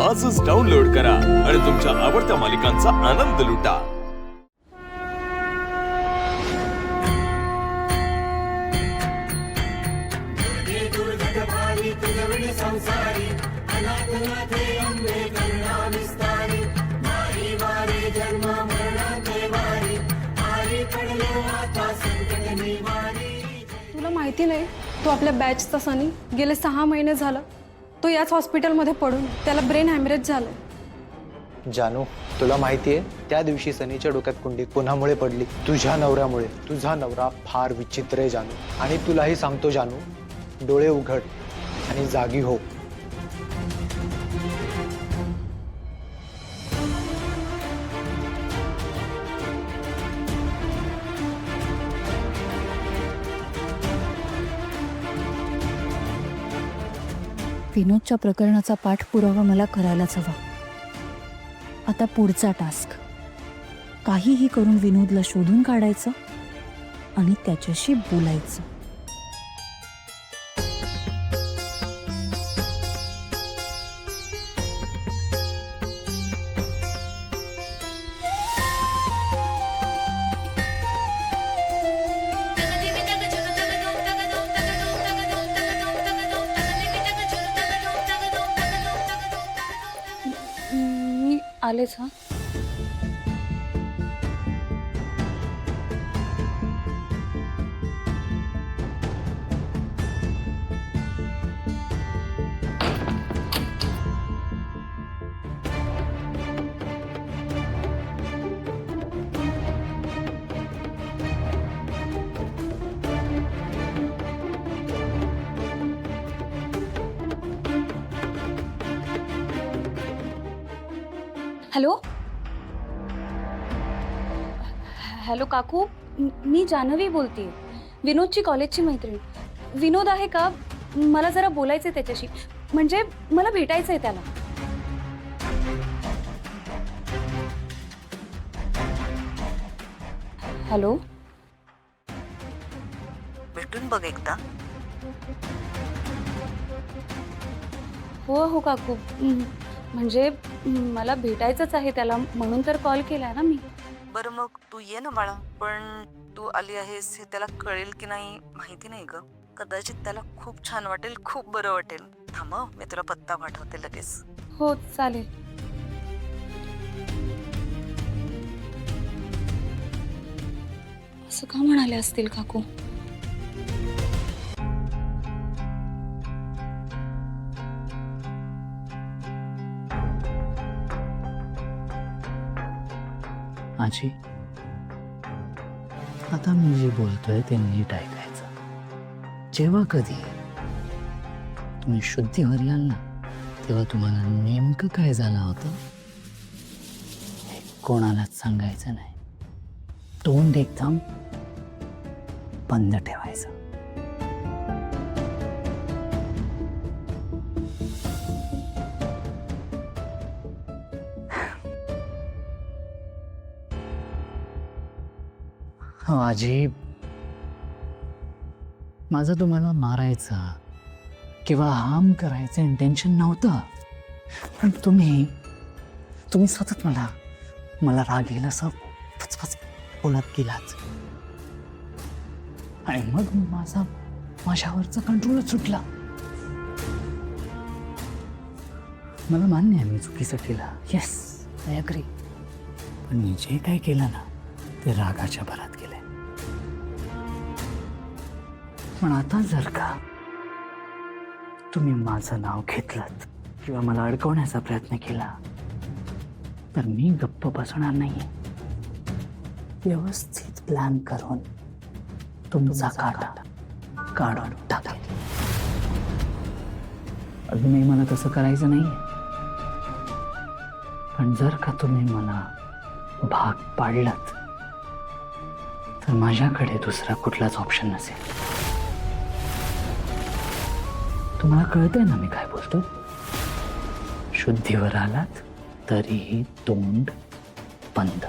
आजच डाउनलोड करा आणि तुमच्या आवडत्या मालिकांचा आनंद लुटा। तुला माहिती नाही, तो आपल्या बॅचचा सनी गेले 6 महिने झालं तो याच हॉस्पिटलमध्ये पडून त्याला ब्रेन हॅमरेज झालं। जानू, तुला माहिती आहे त्या दिवशी सनीच्या डोक्यात कुंडी कोणामुळे पडली? तुझ्या नवऱ्यामुळे। तुझा नवरा फार विचित्र आहे जानू, आणि तुलाही सांगतो जानू, डोळे उघड आणि जागी हो। विनोदच्या प्रकरणाचा पाठपुरावा मला करायलाच हवा। आता पुढचा टास्क, काहीही करून विनोदला शोधून काढायचं आणि त्याच्याशी बोलायचं। मी आलेच हा। हॅलो हॅलो काकू, मी जान्हवी बोलतेय, विनोदची कॉलेजची मैत्रीण। विनोद आहे का? मला जरा बोलायचंय त्याच्याशी, म्हणजे मला भेटायचंय त्याला। हॅलो, भेटून बघ एकदा। हो हो काकू, म्हणजे मला भेटायचंच आहे त्याला, म्हणून तर कॉल केलाय ना मी। बरं मग तू ये ना बाळा, पण तू आली आहेस हे त्याला कळेल की नाही माहिती नाही ग। कदाचित त्याला खूप छान वाटेल, खूप बरं वाटेल। थांब हं, मी तुला पत्ता पाठवते लगेच। हो चालेल। असं का म्हणाले असतील काकू? आजी, आता मी जे बोलतोय ते नीट ऐकायचं। जेव्हा कधी तुम्ही शुद्धीवर याल ना, तेव्हा तुम्हाला नेमकं काय झालं होतं हे कोणालाच सांगायचं नाही। तोंड एकदम बंद ठेवायचं। हो आजी, माझं तुम्हाला मारायचं किंवा हार्म करायचं इंटेन्शन नव्हतं, पण तुम्ही सतत मला राग येईल असं फचफच बोलत गेलाच, आणि मग माझ्यावरचा कंट्रोलच सुटला। मला मान्य आहे मी चुकीचं केलं, येस आय अग्री, पण मी जे काय केलं ना ते रागाच्या भरात केलंय। पण आता जर का तुम्ही माझं नाव घेतलं किंवा मला अडकवण्याचा प्रयत्न केला तर मी गप्प बसणार नाही। व्यवस्थित प्लॅन करून तुमचा काटा काढून टाकेल। अजूनही मला तसं करायचं नाहीये, पण जर का तुम्ही मला भाग पाडलात तर माझ्याकडे दुसरा कुठलाच ऑप्शन नसेल। तुम्हाला कळतंय ना मी काय बोलतो? शुद्धीवर आलात तरीही तोंड बंद।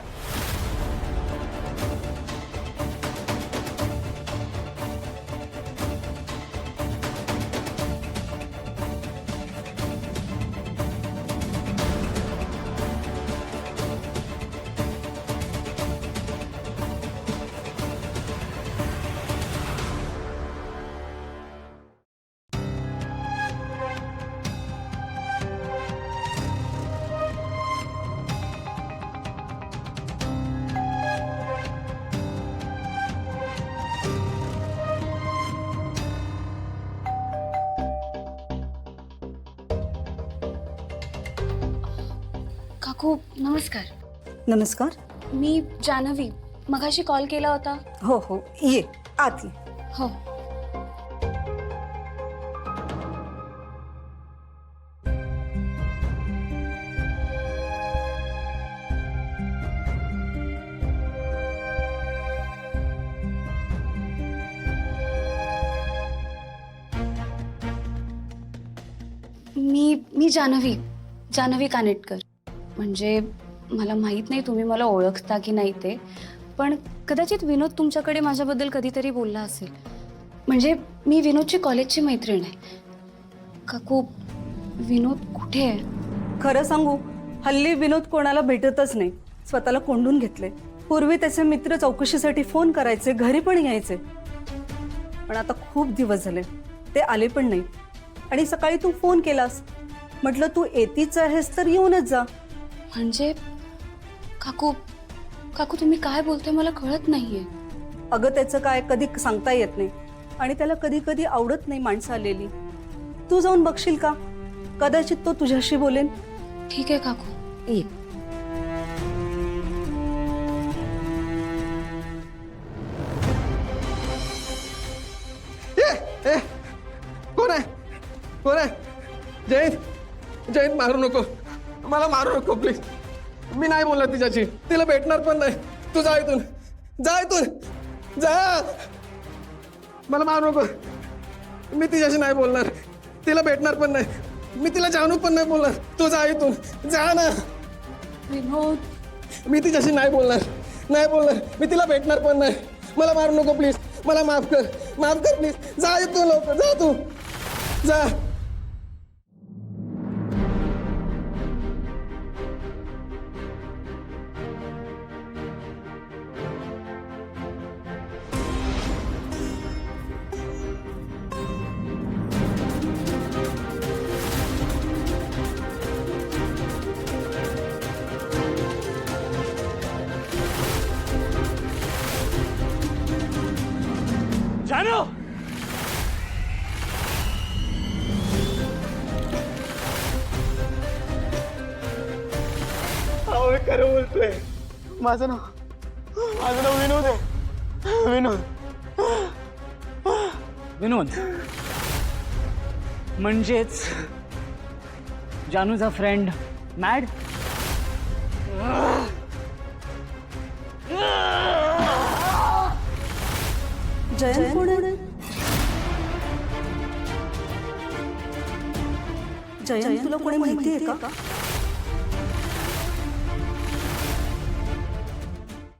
काकू नमस्कार. नमस्कार. मी जान्हवी. मगाशी कॉल केला होता. हो हो ये आत ये. हो. मी जान्हवी कानेटकर. म्हणजे मला माहीत नाही तुम्ही मला ओळखता की नाही ते, पण कदाचित विनोद तुमच्याकडे माझ्याबद्दल कधीतरी बोलला असेल. म्हणजे मी विनोदची कॉलेजची मैत्रीण आहे. काकू विनोद कुठे आहे? खरं सांगू, हल्ली विनोद कोणाला भेटतच नाही. स्वतःला कोंडून घेतले. पूर्वी त्याचे मित्र चौकशीसाठी फोन करायचे, घरी पण यायचे. पण आता खूप दिवस झाले ते आले पण नाही. आणि सकाळी तू फोन केलास, म्हटलं तू येतीच आहेस तर येऊनच जा. म्हणजे काकू तुम्ही काय बोलते मला कळत नाहीये. अगं त्याचं काय कधी सांगता येत नाही. आणि त्याला कधी कधी आवडत नाही माणसं आलेली. तू जाऊन बघशील का? कदाचित तो तुझ्याशी बोलेन. ठीक आहे काकू. ये. कोण आहे? कोण आहे? जयंत मारू नको, मला मारू नको प्लीज. मी नाही बोलणार तिच्याशी, तिला भेटणार पण नाही. तू जा इथून, जा. मला मारू नको. मी तिच्याशी नाही बोलणार, तिला भेटणार पण नाही. मी तिला जानू पण नाही बोलणार. तू जा इथून, जा ना. विनोद मी तिच्याशी नाही बोलणार. मी तिला भेटणार पण नाही. मला मारू नको प्लीज. मला माफ कर प्लीज. जा इथून लवकर, जा तू जा. जानू मी खरं बोलतोय. माझं नाव विनोद आहे. विनोद म्हणजेच जानूचा फ्रेंड मॅड. जयंत कोण आहे? जयंत तुला कोणी माहिती आहे का?